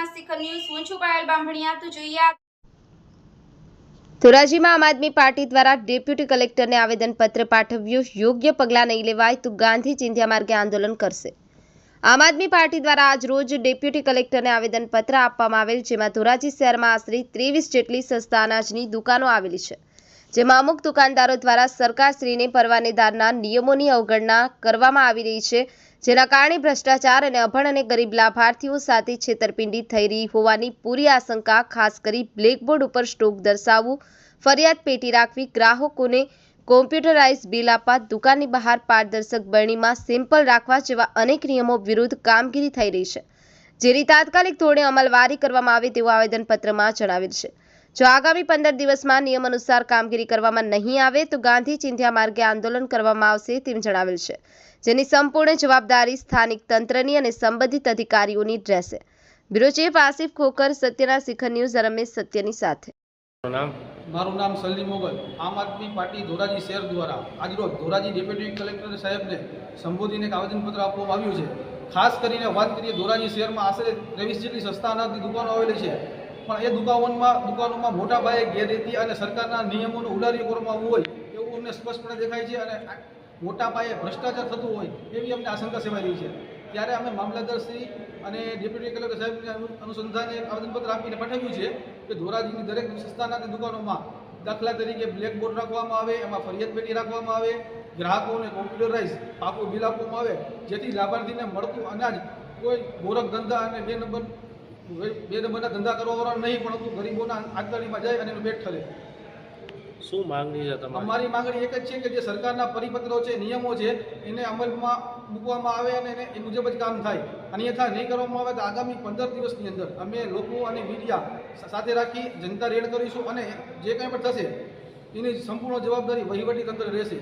સત્યના શિખર ન્યૂઝ હું છું પાયલ બામભણિયા તો જોઈએ ધોરાજીમાં આમ આદમી પાર્ટી દ્વારા ડેપ્યુટી કલેક્ટરને આવેદનપત્ર પાઠવ્યું। યોગ્ય પગલાં નહીં લેવાય તો ગાંધી ચિંધ્યા માર્ગે આંદોલન કરશે। આમ આદમી પાર્ટી દ્વારા આજ રોજ ડેપ્યુટી કલેક્ટરને આવેદનપત્ર આપવામાં આવેલ, જેમાં ધોરાજી શહેરમાં આશરે 23 જેટલી સસ્તા અનાજની દુકાનો આવેલી છે, જેમાં અમુક દુકાનદારો દ્વારા સરકારશ્રીને પરવાનેદારના નિયમોની અવગણના કરવામાં આવી રહી છે, જેના કારણે ભ્રષ્ટાચાર અને અભણ અને ગરીબ લાભાર્થીઓ સાથે છેતરપિંડી થઈ રહી હોવાની પૂરી આશંકા। ખાસ કરી બ્લેકબોર્ડ ઉપર સ્ટોક દર્શાવવું, ફરિયાદ પેટી રાખવી, ગ્રાહકોને કોમ્પ્યુટરાઇઝ બિલ આપવા, દુકાનની બહાર પારદર્શક બરણીમાં સેમ્પલ રાખવા જેવા અનેક નિયમો વિરુદ્ધ કામગીરી થઈ રહી છે, જેની તાત્કાલિક ધોરણે અમલવારી કરવામાં આવે તેવું આવેદનપત્રમાં જણાવેલ છે। જો આગામી 15 દિવસમાં નિયમ અનુસાર કામગીરી કરવામાં નહીં આવે તો ગાંધી ચિંધ્યા માર્ગે આંદોલન કરવામાં આવશે તેમ જણાવેલ છે, જેની સંપૂર્ણ જવાબદારી સ્થાનિક તંત્રની અને સંબંધિત અધિકારીઓની રહેશે। બ્યુરો ચીફ આસિફ ખોખર, સત્યના શિખર ન્યૂઝ, રમેશ સત્યની સાથે। મારું નામ સલીમ મોગલ। આમ આદમી પાર્ટી ધોરાજી શહેર દ્વારા આજરોજ ધોરાજી ડેપ્યુટી કલેક્ટર સાહેબને સંબોધીને એક આવેદનપત્ર આપવામાં આવ્યું છે। ખાસ કરીને વાત કરીએ, ધોરાજી શહેરમાં આશરે 23 જેટલી સસ્તા અનાજની દુકાનો આવેલી છે, પણ એ દુકાનોમાં મોટા પાયે ગેરરીતિ અને સરકારના નિયમોનું ઉલ્લંઘન કરવામાં આવ્યું હોય એવું અમને સ્પષ્ટપણે દેખાય છે, અને મોટા પાયે ભ્રષ્ટાચાર થતું હોય એવી અમને આશંકા સેવાઈ રહી છે। ત્યારે અમે મામલતદારશ્રી અને ડેપ્યુટી કલેક્ટર સાહેબને અનુસંધાને આવેદનપત્ર આપીને પાઠવ્યું છે કે ધોરાજીની દરેક સસ્તા અનાજની દુકાનોમાં દાખલા તરીકે બ્લેકબોર્ડ રાખવામાં આવે, એમાં ફરિયાદ પેટી રાખવામાં આવે, ગ્રાહકોને કોમ્પ્યુટરાઇઝ પાકું બિલ આપવામાં આવે, જેથી લાભાર્થીને મળતું અનાજ કોઈ ગોરખ ધંધા અને બે નંબરના ધંધા કરવાવાળા નહીં, પણ ગરીબોના આગળીમાં જાય અને એનો પેટ ઠરે। શું માંગણી છે તમારી? અમારી માંગણી એક જ છે કે જે સરકારના પરિપત્રો છે, નિયમો છે, એને અમલમાં મૂકવામાં આવે અને એ મુજબ જ કામ થાય। અન્યથા નહીં કરવામાં આવે તો આગામી 15 દિવસની અંદર અમે લોકો અને મીડિયા સાથે રાખી જનતા રેડ કરીશું, અને જે કંઈ પણ થશે એની સંપૂર્ણ જવાબદારી વહીવટી તંત્ર રહેશે।